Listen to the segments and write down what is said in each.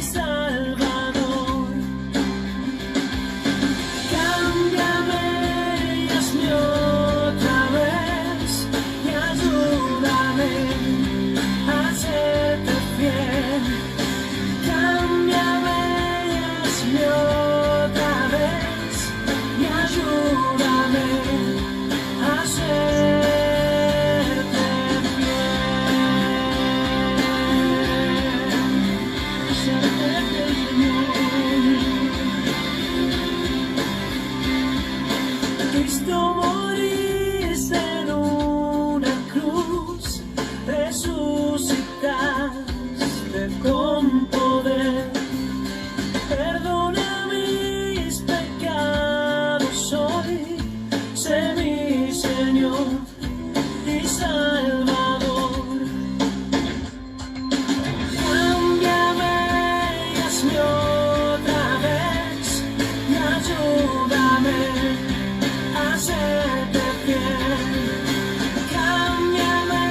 Salvador. Cámbiame y hazme otra vez y ayúdame a serte fiel. Cámbiame y hazme otra vez y ayúdame a serte Cristo moriste en una cruz, resucitaste con poder. Perdona mis pecados hoy, sé mi Señor y Salvador. Cámbiame y hazme otra vez y ayúdame a serte fiel. Cámbiame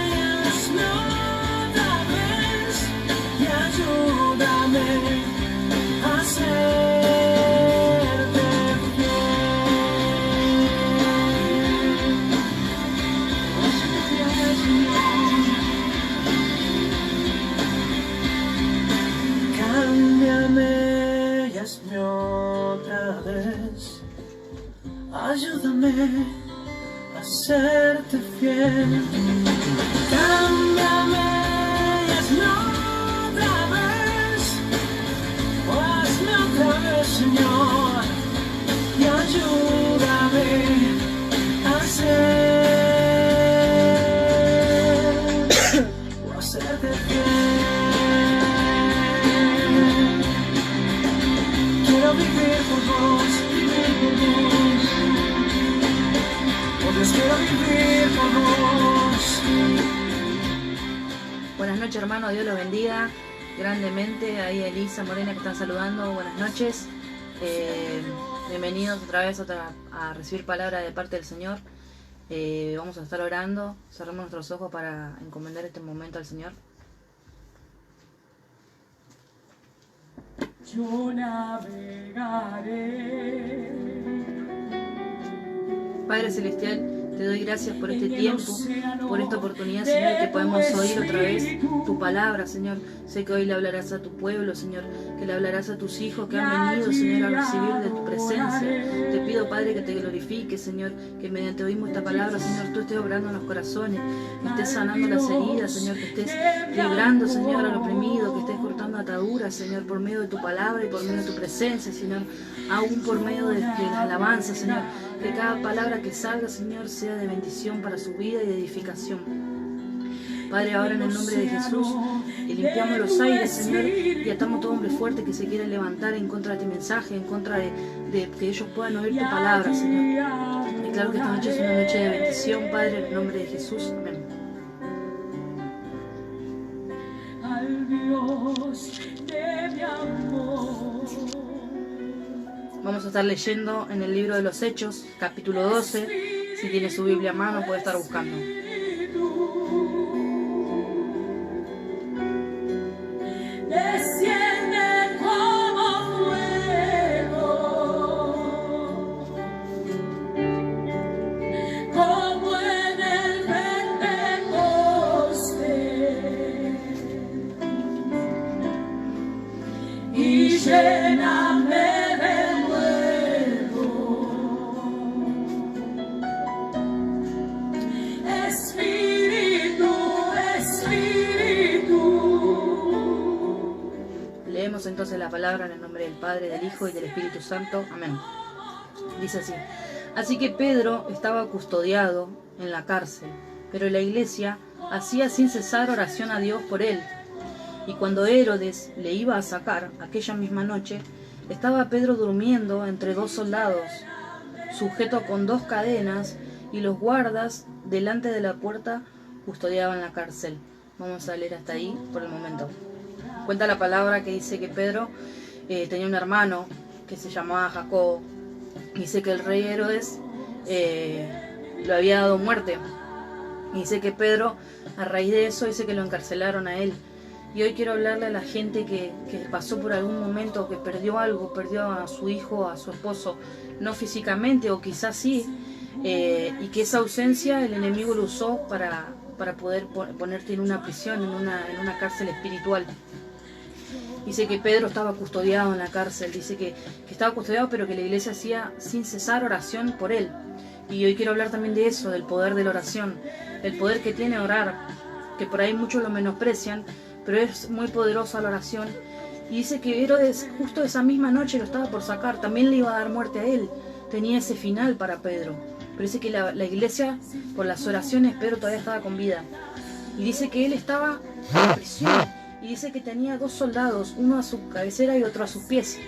y hazme otra vez y ayúdame a serte fiel. Cámbiame y hazme otra vez. Ayúdame a serte fiel. Cámbiame y hazme otra vez. Hazme otra vez, Señor, y ayúdame a serte fiel. Quiero vivir por vos, vivir por vos. Dios, quiero vivir por vos. Buenas noches, hermano, Dios los bendiga grandemente. Ahí Elisa, Morena, que están saludando, buenas noches. Bienvenidos otra vez a recibir palabra de parte del Señor. Vamos a estar orando, cerramos nuestros ojos para encomendar este momento al Señor. Yo navegaré. Padre Celestial, te doy gracias por este tiempo, por esta oportunidad, Señor, que podemos oír otra vez tu palabra, Señor. Sé que hoy le hablarás a tu pueblo, Señor, que le hablarás a tus hijos que han venido, Señor, a recibir de tu presencia. Te pido, Padre, que te glorifiques, Señor, que mediante oímos esta palabra, Señor, tú estés obrando en los corazones, que estés sanando las heridas, Señor, que estés librando, Señor, al oprimido, que estés cortando ataduras, Señor, por medio de tu palabra y por medio de tu presencia, Señor, aún por medio de la alabanza, Señor. Que cada palabra que salga, Señor, sea de bendición para su vida y de edificación. Padre, ahora en el nombre de Jesús, limpiamos los aires, Señor, y atamos todo hombre fuerte que se quiera levantar en contra de este mensaje, en contra de que ellos puedan oír tu palabra, Señor. Declaro que esta noche es una noche de bendición, Padre, en el nombre de Jesús. Amén. Al Dios de mi amor. Vamos a estar leyendo en el libro de los Hechos, capítulo 12. Si tiene su Biblia a mano, puede estar buscando. Desciende como fuego, como en el Pentecoste, y lléname. Entonces la palabra en el nombre del Padre, del Hijo y del Espíritu Santo. Amén. Dice así: así que Pedro estaba custodiado en la cárcel, pero la iglesia hacía sin cesar oración a Dios por él. Y cuando Herodes le iba a sacar aquella misma noche, estaba Pedro durmiendo entre dos soldados, sujeto con dos cadenas, y los guardas delante de la puerta custodiaban la cárcel. Vamos a leer hasta ahí por el momento. Cuenta la palabra que dice que Pedro tenía un hermano que se llamaba Jacobo. Dice que el rey Herodes lo había dado muerte. Y dice que Pedro, a raíz de eso, dice que lo encarcelaron a él. Y hoy quiero hablarle a la gente que pasó por algún momento, que perdió algo, perdió a su hijo, a su esposo, no físicamente o quizás sí, y que esa ausencia el enemigo lo usó para poder ponerte en una prisión, en una cárcel espiritual. Dice que Pedro estaba custodiado en la cárcel, dice que estaba custodiado, pero que la iglesia hacía sin cesar oración por él. Y hoy quiero hablar también de eso, del poder de la oración, el poder que tiene orar, que por ahí muchos lo menosprecian, pero es muy poderosa la oración. Y dice que Herodes justo esa misma noche lo estaba por sacar, también le iba a dar muerte a él, tenía ese final para Pedro. Pero dice que la iglesia, por las oraciones, Pedro todavía estaba con vida. Y dice que él estaba en prisión. Y dice que tenía 2 soldados, uno a su cabecera y otro a sus pies.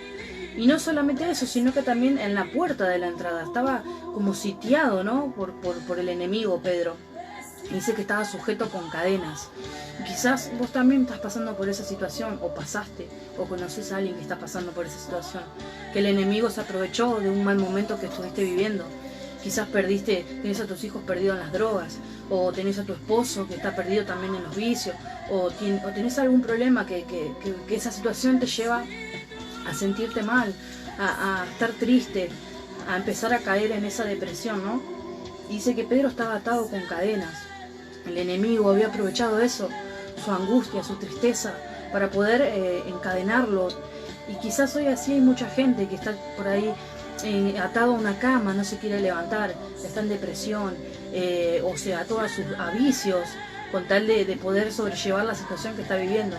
Y no solamente eso, sino que también en la puerta de la entrada. Estaba como sitiado, ¿no? por el enemigo, Pedro. Y dice que estaba sujeto con cadenas. Y quizás vos también estás pasando por esa situación, o pasaste, o conoces a alguien que está pasando por esa situación. Que el enemigo se aprovechó de un mal momento que estuviste viviendo. Quizás tenés a tus hijos perdidos en las drogas, o tenés a tu esposo que está perdido también en los vicios, o tenés algún problema que esa situación te lleva a sentirte mal, a estar triste, a empezar a caer en esa depresión, ¿no? Dice que Pedro estaba atado con cadenas. El enemigo había aprovechado eso, su angustia, su tristeza, para poder encadenarlo. Y quizás hoy así hay mucha gente que está por ahí atado a una cama, no se quiere levantar, está en depresión, o se ató a sus vicios con tal de poder sobrellevar la situación que está viviendo.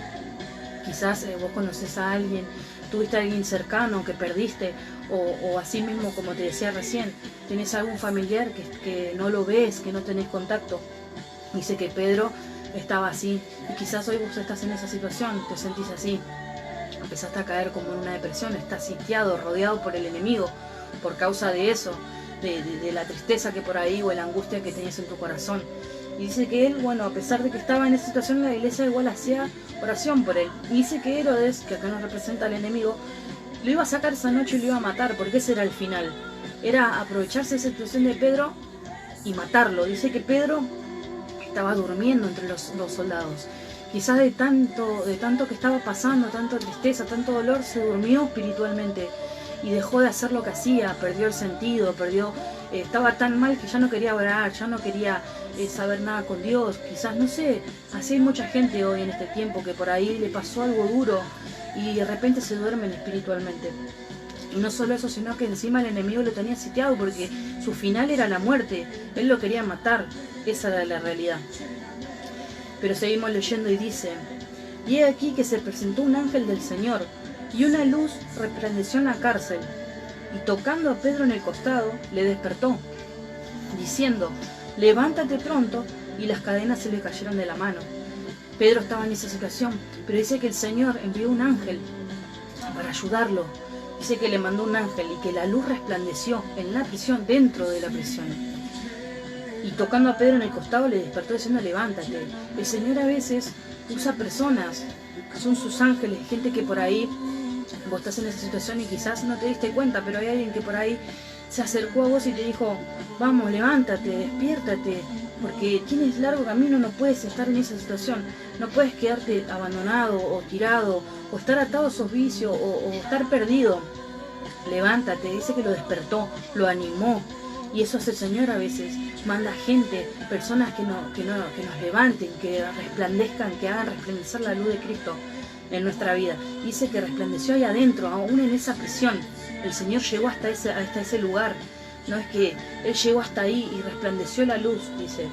Quizás vos conocés a alguien, tuviste a alguien cercano que perdiste, o así mismo como te decía recién, tenés algún familiar que no lo ves, que no tenés contacto. Dice que Pedro estaba así, y quizás hoy vos estás en esa situación, te sentís así, empezaste a caer como en una depresión, estás sitiado, rodeado por el enemigo, por causa de eso, de la tristeza que por ahí, o la angustia que tenías en tu corazón. Y dice que él, bueno, a pesar de que estaba en esa situación, la iglesia igual hacía oración por él. Y dice que Herodes, que acá nos representa al enemigo, lo iba a sacar esa noche y lo iba a matar, porque ese era el final. Era aprovecharse de esa situación de Pedro y matarlo. Dice que Pedro estaba durmiendo entre los soldados. Quizás de tanto que estaba pasando, tanta tristeza, tanto dolor, se durmió espiritualmente y dejó de hacer lo que hacía, perdió el sentido, estaba tan mal que ya no quería orar, ya no quería saber nada con Dios. Quizás, no sé, así hay mucha gente hoy en este tiempo que por ahí le pasó algo duro y de repente se duermen espiritualmente. Y no solo eso, sino que encima el enemigo lo tenía sitiado porque su final era la muerte, él lo quería matar, esa era la realidad. Pero seguimos leyendo y dice: y he aquí que se presentó un ángel del Señor, y una luz resplandeció en la cárcel, y tocando a Pedro en el costado, le despertó, diciendo: levántate pronto, y las cadenas se le cayeron de la mano. Pedro estaba en esa situación, pero dice que el Señor envió un ángel para ayudarlo. Dice que le mandó un ángel y que la luz resplandeció en la prisión, dentro de la prisión. Y tocando a Pedro en el costado le despertó diciendo: levántate. El Señor a veces usa personas, son sus ángeles, gente que por ahí, vos estás en esa situación y quizás no te diste cuenta, pero hay alguien que por ahí se acercó a vos y te dijo: vamos, levántate, despiértate, porque tienes largo camino, no puedes estar en esa situación, no puedes quedarte abandonado o tirado, o estar atado a esos vicios, o estar perdido. Levántate. Dice que lo despertó, lo animó. Y eso hace el Señor a veces, manda gente, personas que nos levanten, que resplandezcan, que hagan resplandecer la luz de Cristo en nuestra vida. Dice que resplandeció ahí adentro, aún en esa prisión. El Señor llegó hasta ese lugar. No es que Él llegó hasta ahí y resplandeció la luz, dice.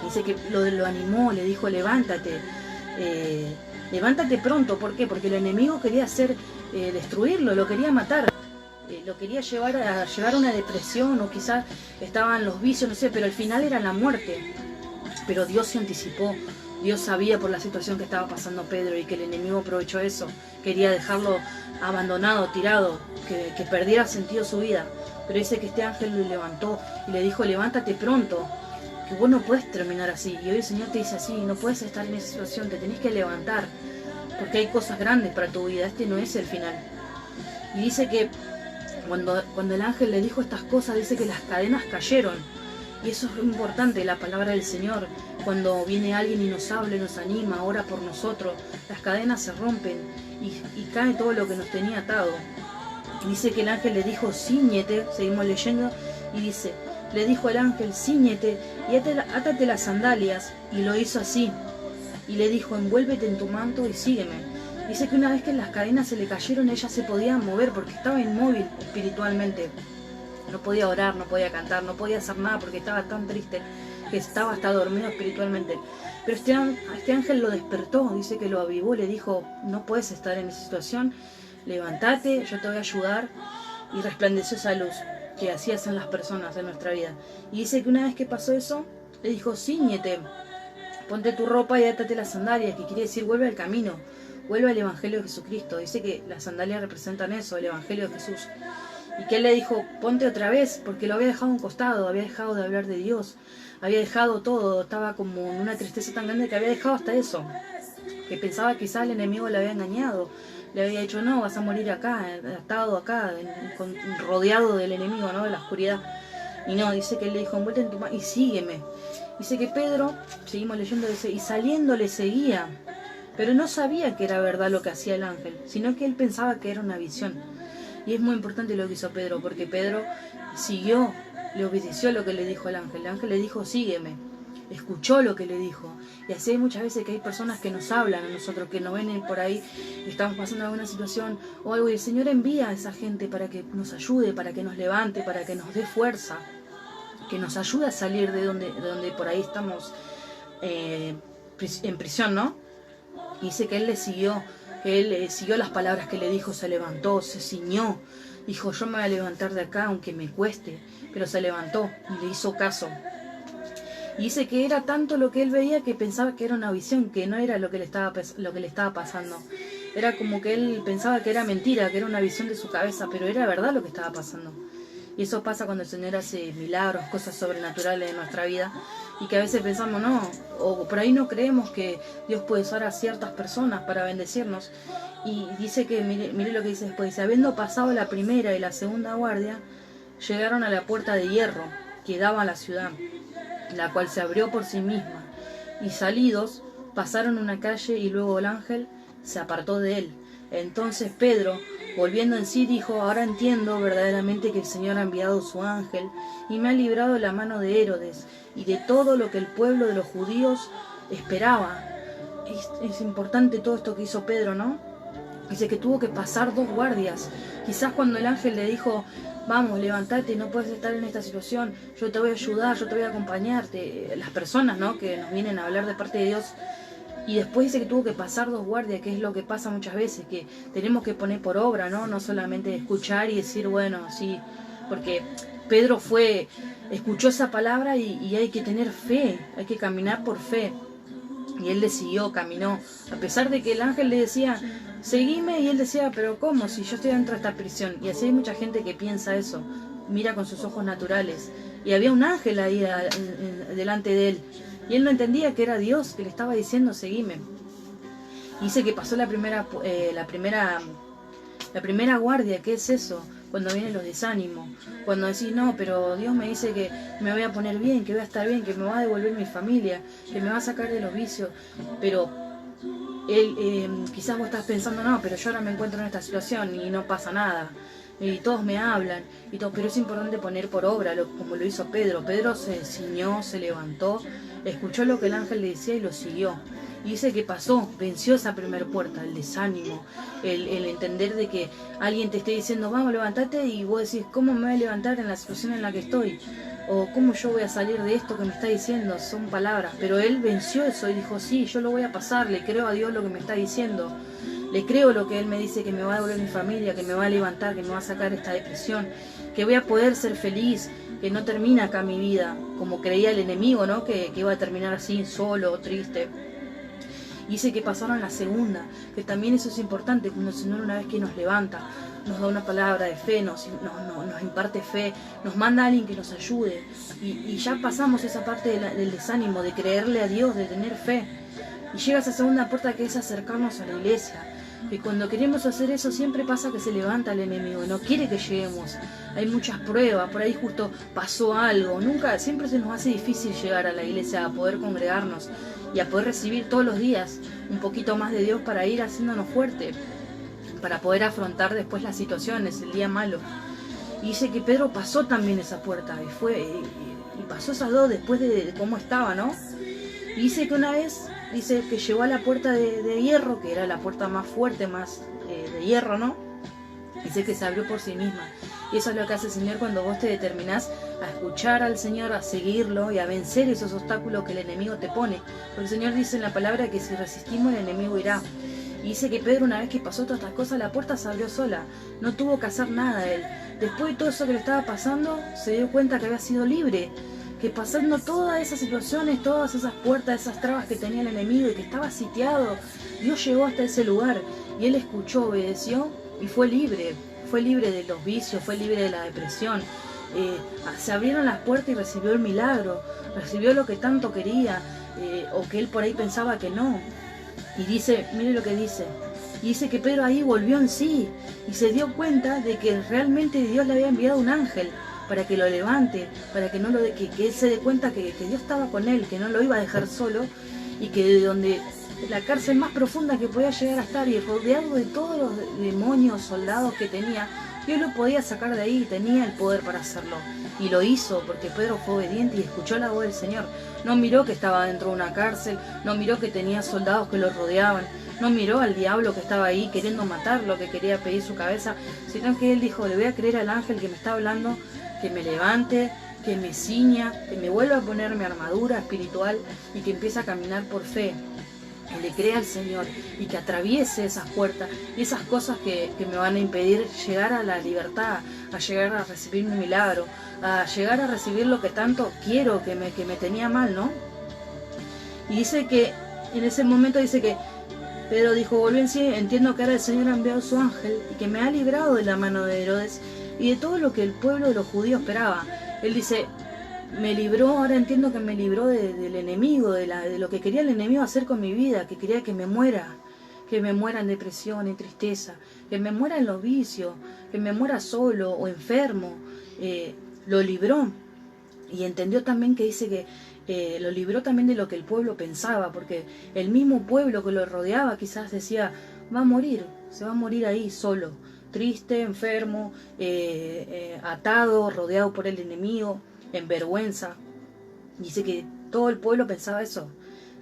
Dice que lo animó, le dijo: levántate, levántate pronto. ¿Por qué? Porque el enemigo quería destruirlo, lo quería matar. Lo quería llevar a una depresión, o quizás estaban los vicios, no sé, pero al final era la muerte. Pero Dios se anticipó, Dios sabía por la situación que estaba pasando Pedro y que el enemigo aprovechó eso. Quería dejarlo abandonado, tirado, que perdiera sentido su vida. Pero dice que este ángel lo levantó y le dijo: levántate pronto, que vos no puedes terminar así. Y hoy el Señor te dice así: no puedes estar en esa situación, te tenés que levantar, porque hay cosas grandes para tu vida, este no es el final. Y dice que cuando el ángel le dijo estas cosas, dice que las cadenas cayeron. Y eso es importante, la palabra del Señor, cuando viene alguien y nos habla, nos anima, ora por nosotros, las cadenas se rompen y cae todo lo que nos tenía atado. Dice que el ángel le dijo, cíñete, seguimos leyendo, y dice, le dijo el ángel, cíñete y átate las sandalias, y lo hizo así. Y le dijo, envuélvete en tu manto y sígueme. Dice que una vez que las cadenas se le cayeron, ella se podía mover porque estaba inmóvil espiritualmente. No podía orar, no podía cantar, no podía hacer nada porque estaba tan triste que estaba hasta dormido espiritualmente. Pero este ángel lo despertó, dice que lo avivó, le dijo, no puedes estar en esa situación, levántate, yo te voy a ayudar. Y resplandeció esa luz que así hacen las personas en nuestra vida. Y dice que una vez que pasó eso, le dijo, cíñete, ponte tu ropa y átate las sandalias, que quiere decir vuelve al camino, vuelve al Evangelio de Jesucristo. Dice que las sandalias representan eso, el Evangelio de Jesús. Y que él le dijo, ponte otra vez, porque lo había dejado a un costado, había dejado de hablar de Dios, había dejado todo, estaba como en una tristeza tan grande que había dejado hasta eso, que pensaba que quizás el enemigo le había engañado, le había dicho, no, vas a morir acá, atado acá, rodeado del enemigo, ¿no? De la oscuridad. Y no, dice que él le dijo, envuelve en tu mano y sígueme. Dice que Pedro, seguimos leyendo, dice, y saliendo le seguía, pero no sabía que era verdad lo que hacía el ángel, sino que él pensaba que era una visión. Y es muy importante lo que hizo Pedro, porque Pedro siguió, le obedeció lo que le dijo el ángel. El ángel le dijo, sígueme. Escuchó lo que le dijo. Y así hay muchas veces que hay personas que nos hablan a nosotros, que nos ven por ahí, estamos pasando alguna situación o algo, y el Señor envía a esa gente para que nos ayude, para que nos levante, para que nos dé fuerza, que nos ayude a salir de donde por ahí estamos en prisión, ¿no? Y dice que él le siguió, que él siguió las palabras que le dijo, se levantó, se ciñó, dijo, yo me voy a levantar de acá aunque me cueste, pero se levantó y le hizo caso. Y dice que era tanto lo que él veía que pensaba que era una visión, que no era lo que le estaba pasando. Era como que él pensaba que era mentira, que era una visión de su cabeza, pero era verdad lo que estaba pasando. Y eso pasa cuando el Señor hace milagros, cosas sobrenaturales en nuestra vida, y que a veces pensamos, no, o por ahí no creemos que Dios puede usar a ciertas personas para bendecirnos. Y dice que, mire lo que dice después, dice, habiendo pasado la primera y la segunda guardia, llegaron a la puerta de hierro que daba a la ciudad, la cual se abrió por sí misma, y salidos pasaron una calle y luego el ángel se apartó de él. Entonces Pedro, volviendo en sí, dijo, ahora entiendo verdaderamente que el Señor ha enviado su ángel y me ha librado de la mano de Herodes y de todo lo que el pueblo de los judíos esperaba. Es importante todo esto que hizo Pedro, ¿no? Dice que tuvo que pasar 2 guardias. Quizás cuando el ángel le dijo, vamos, levántate, no puedes estar en esta situación, yo te voy a ayudar, yo te voy a acompañarte, las personas, ¿no?, que nos vienen a hablar de parte de Dios. Y después dice que tuvo que pasar 2 guardias, que es lo que pasa muchas veces, que tenemos que poner por obra, ¿no? No solamente escuchar y decir, bueno, sí, porque Pedro escuchó esa palabra y hay que tener fe, hay que caminar por fe. Y él le siguió, caminó, a pesar de que el ángel le decía, seguime, y él decía, pero ¿cómo? Si yo estoy dentro de esta prisión. Y así hay mucha gente que piensa eso, mira con sus ojos naturales. Y había un ángel ahí delante de él. Y él no entendía que era Dios que le estaba diciendo, seguime. Y dice que pasó la primera guardia. ¿Qué es eso? Cuando vienen los desánimos. Cuando decís, no, pero Dios me dice que me voy a poner bien, que voy a estar bien, que me va a devolver mi familia, que me va a sacar de los vicios. Pero quizás vos estás pensando, no, pero yo ahora me encuentro en esta situación y no pasa nada. Y todos me hablan, y todo, pero es importante poner por obra, como lo hizo Pedro. Pedro se ciñó, se levantó, escuchó lo que el ángel le decía y lo siguió. Y dice que pasó, venció esa primera puerta, el desánimo, el entender de que alguien te esté diciendo, vamos, levántate, y vos decís, ¿cómo me voy a levantar en la situación en la que estoy? O ¿cómo yo voy a salir de esto que me está diciendo? Son palabras. Pero él venció eso y dijo, sí, yo lo voy a pasar, le creo a Dios lo que me está diciendo. Le creo lo que él me dice, que me va a devolver mi familia, que me va a levantar, que me va a sacar esta depresión, que voy a poder ser feliz, que no termina acá mi vida, como creía el enemigo, ¿no? Que iba a terminar así, solo, triste. Y dice que pasaron la segunda, que también eso es importante, cuando el Señor una vez que nos levanta, nos da una palabra de fe, nos imparte fe, nos manda a alguien que nos ayude. Y ya pasamos esa parte del desánimo, de creerle a Dios, de tener fe. Y llega esa segunda puerta que es acercarnos a la iglesia, que cuando queremos hacer eso siempre pasa que se levanta el enemigo, no quiere que lleguemos. Hay muchas pruebas, por ahí justo pasó algo. Siempre se nos hace difícil llegar a la iglesia, a poder congregarnos y a poder recibir todos los días un poquito más de Dios para ir haciéndonos fuerte, para poder afrontar después las situaciones, el día malo. Y dice que Pedro pasó también esa puerta y pasó esas dos después de cómo estaba, ¿no? Y dice que una vez, dice que llegó a la puerta de hierro, que era la puerta más fuerte, más de hierro, ¿no? Dice que se abrió por sí misma. Y eso es lo que hace el Señor cuando vos te determinás a escuchar al Señor, a seguirlo y a vencer esos obstáculos que el enemigo te pone. Porque el Señor dice en la palabra que si resistimos el enemigo irá. Y dice que Pedro, una vez que pasó todas estas cosas, la puerta se abrió sola. No tuvo que hacer nada él. Después de todo eso que le estaba pasando, se dio cuenta que había sido libre. Que pasando todas esas situaciones, todas esas puertas, esas trabas que tenía el enemigo y que estaba sitiado, Dios llegó hasta ese lugar y él escuchó, obedeció y fue libre. Fue libre de los vicios, fue libre de la depresión. Se abrieron las puertas y recibió el milagro, recibió lo que tanto quería, o que él por ahí pensaba que no. Y dice, mire lo que dice, y dice que Pedro ahí volvió en sí y se dio cuenta de que realmente Dios le había enviado un ángel para que lo levante, para que que él se dé cuenta que Dios estaba con él, que no lo iba a dejar solo, y que de donde la cárcel más profunda que podía llegar a estar y rodeado de todos los demonios, soldados que tenía, Dios lo podía sacar de ahí, tenía el poder para hacerlo. Y lo hizo porque Pedro fue obediente y escuchó la voz del Señor. No miró que estaba dentro de una cárcel, no miró que tenía soldados que lo rodeaban, no miró al diablo que estaba ahí queriendo matarlo, que quería pedir su cabeza, sino que él dijo, le voy a creer al ángel que me está hablando, que me levante, que me ciña, que me vuelva a poner mi armadura espiritual y que empiece a caminar por fe. Que le crea al Señor y que atraviese esas puertas y esas cosas que me van a impedir llegar a la libertad, a llegar a recibir mi milagro, a llegar a recibir lo que tanto quiero, que me tenía mal, ¿no? Y dice que en ese momento dice que Pedro dijo, volví en sí, entiendo que ahora el Señor ha enviado su ángel y que me ha librado de la mano de Herodes y de todo lo que el pueblo de los judíos esperaba. Él dice, me libró, ahora entiendo que me libró del enemigo, de lo que quería el enemigo hacer con mi vida, que quería que me muera en depresión, en tristeza, que me muera en los vicios, que me muera solo o enfermo. Lo libró y entendió también que dice que lo libró también de lo que el pueblo pensaba, porque el mismo pueblo que lo rodeaba quizás decía, va a morir, se va a morir ahí solo, triste, enfermo, atado, rodeado por el enemigo, en vergüenza. Dice que todo el pueblo pensaba eso.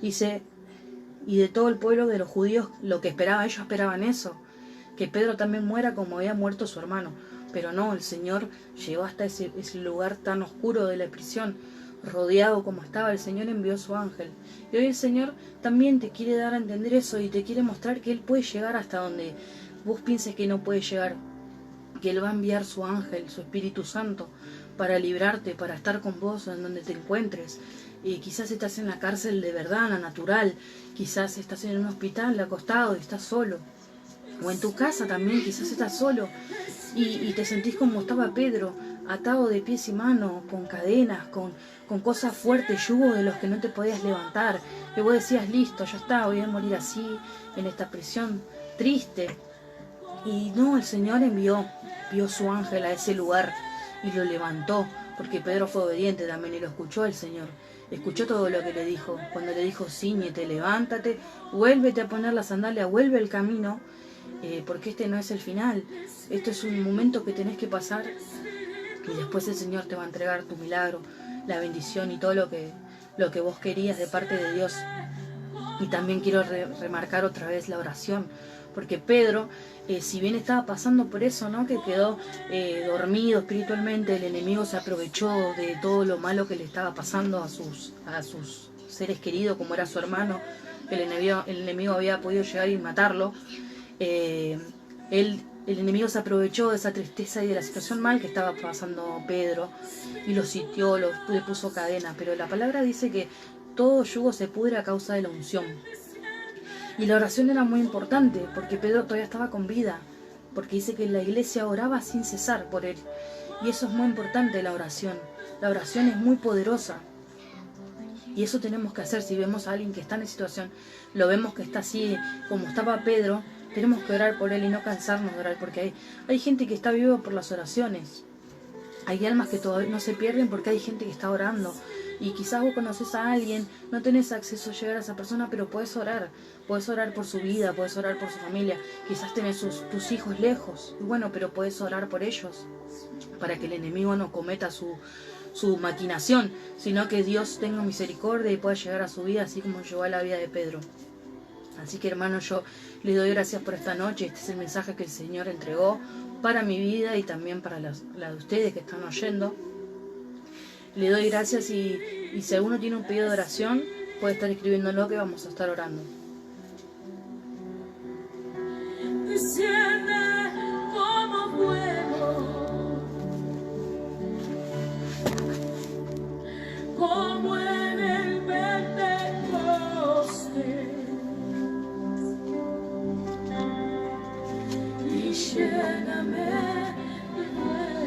Dice, y de todo el pueblo de los judíos lo que esperaba, ellos esperaban eso, que Pedro también muera como había muerto su hermano. Pero no, el Señor llegó hasta ese lugar tan oscuro de la prisión, rodeado como estaba. El Señor envió su ángel. Y hoy el Señor también te quiere dar a entender eso y te quiere mostrar que Él puede llegar hasta donde vos pienses que no puede llegar, que Él va a enviar su ángel, su Espíritu Santo, para librarte, para estar con vos en donde te encuentres. Quizás estás en la cárcel de verdad, la natural, quizás estás en un hospital acostado y estás solo, o en tu casa también, quizás estás solo y te sentís como estaba Pedro, atado de pies y manos, con cadenas, con cosas fuertes, yugo de los que no te podías levantar, que vos decías, listo, ya está, voy a morir así, en esta prisión, triste. Y no, el Señor envió su ángel a ese lugar y lo levantó, porque Pedro fue obediente también y lo escuchó el Señor. Escuchó todo lo que le dijo, cuando le dijo, cíñete, levántate, vuélvete a poner la sandalia, vuelve al camino, porque este no es el final, esto es un momento que tenés que pasar y después el Señor te va a entregar tu milagro, la bendición y todo lo que vos querías de parte de Dios. Y también quiero remarcar otra vez la oración, porque Pedro, si bien estaba pasando por eso, ¿no?, que quedó dormido espiritualmente, el enemigo se aprovechó de todo lo malo que le estaba pasando a sus seres queridos, como era su hermano. El enemigo había podido llegar y matarlo. El enemigo se aprovechó de esa tristeza y de la situación mal que estaba pasando Pedro y lo sitió, le puso cadena. Pero la palabra dice que todo yugo se pudre a causa de la unción. Y la oración era muy importante porque Pedro todavía estaba con vida, porque dice que la iglesia oraba sin cesar por él. Y eso es muy importante, la oración. La oración es muy poderosa. Y eso tenemos que hacer. Si vemos a alguien que está en situación, lo vemos que está así como estaba Pedro, Tenemos que orar por él y no cansarnos de orar, porque hay gente que está viva por las oraciones. Hay almas que todavía no se pierden porque hay gente que está orando. Y quizás vos conoces a alguien, no tenés acceso a llegar a esa persona, pero puedes orar por su vida, puedes orar por su familia. Quizás tenés tus hijos lejos, y bueno, pero puedes orar por ellos, para que el enemigo no cometa su maquinación, sino que Dios tenga misericordia y pueda llegar a su vida, así como llegó a la vida de Pedro. Así que, hermano, yo le doy gracias por esta noche. Este es el mensaje que el Señor entregó para mi vida y también para la de ustedes que están oyendo. Le doy gracias y si alguno tiene un pedido de oración, puede estar escribiéndolo, que vamos a estar orando. Desciende como fuego, como en el Pentecostés, y lléname de nuevo.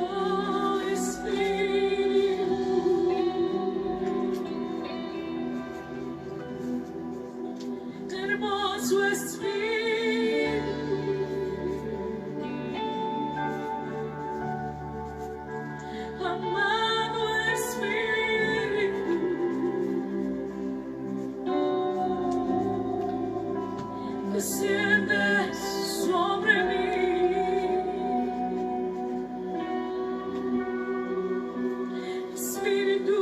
Oh Espíritu, hermoso Espíritu, amado Espíritu, desciende sobre mí. Espíritu,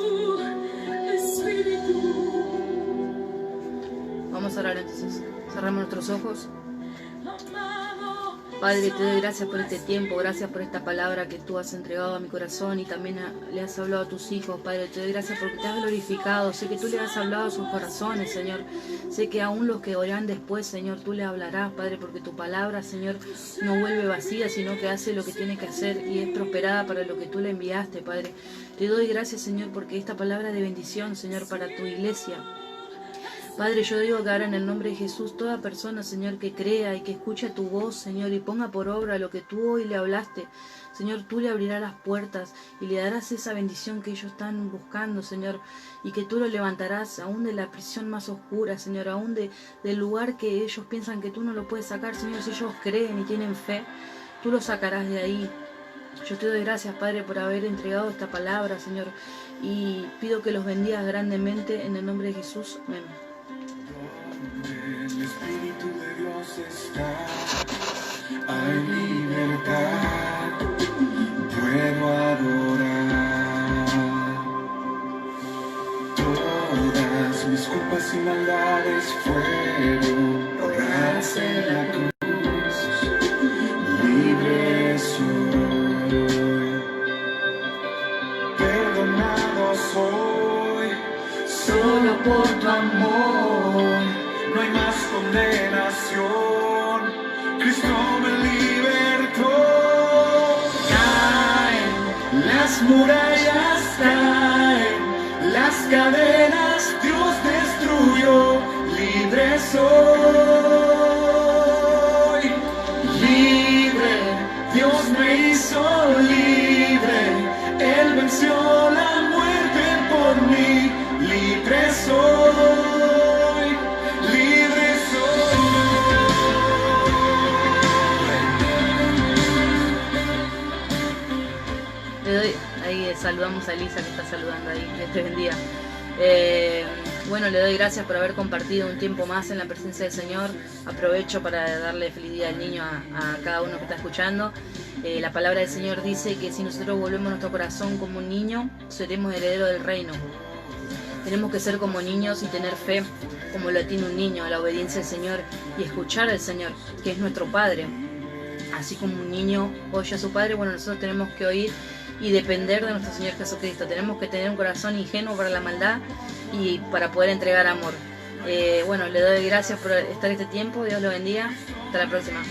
Espíritu, Vamos a orar entonces. Cerramos nuestros ojos. amado Padre, te doy gracias por este tiempo, gracias por esta palabra que tú has entregado a mi corazón y también le has hablado a tus hijos. Padre, te doy gracias porque te has glorificado. Sé que tú le has hablado a sus corazones, Señor. Sé que aún los que oirán después, Señor, tú le hablarás, Padre, porque tu palabra, Señor, no vuelve vacía, sino que hace lo que tiene que hacer y es prosperada para lo que tú le enviaste, Padre. Te doy gracias, Señor, porque esta palabra de bendición, Señor, para tu iglesia. Padre, yo digo que ahora en el nombre de Jesús, toda persona, Señor, que crea y que escuche tu voz, Señor, y ponga por obra lo que tú hoy le hablaste, Señor, tú le abrirás las puertas y le darás esa bendición que ellos están buscando, Señor, y que tú lo levantarás aún de la prisión más oscura, Señor, aún del lugar que ellos piensan que tú no lo puedes sacar, Señor, si ellos creen y tienen fe, tú lo sacarás de ahí. Yo te doy gracias, Padre, por haber entregado esta palabra, Señor, y pido que los bendigas grandemente en el nombre de Jesús. Amén. El Espíritu de Dios está, hay libertad, puedo adorar. Todas mis culpas y maldades fueron borradas en la cruz, libre soy, perdonado soy, solo por tu amor. No hay más condenación, Cristo me libertó. Caen las murallas, caen las cadenas, Dios destruyó, libre soy. Libre, Dios me hizo libre, Él venció la muerte por mí, libre soy. Ahí saludamos a Elisa que está saludando ahí. Dios te bendiga. Bueno, le doy gracias por haber compartido un tiempo más en la presencia del Señor. Aprovecho para darle feliz día al niño a cada uno que está escuchando. La palabra del Señor dice que si nosotros volvemos nuestro corazón como un niño, seremos herederos del reino. Tenemos que ser como niños y tener fe como lo tiene un niño, a la obediencia al Señor y escuchar al Señor, que es nuestro Padre. Así como un niño oye a su Padre, bueno, nosotros tenemos que oír y depender de nuestro Señor Jesucristo. Tenemos que tener un corazón ingenuo para la maldad y para poder entregar amor. Bueno, le doy gracias por estar este tiempo. Dios lo bendiga. Hasta la próxima.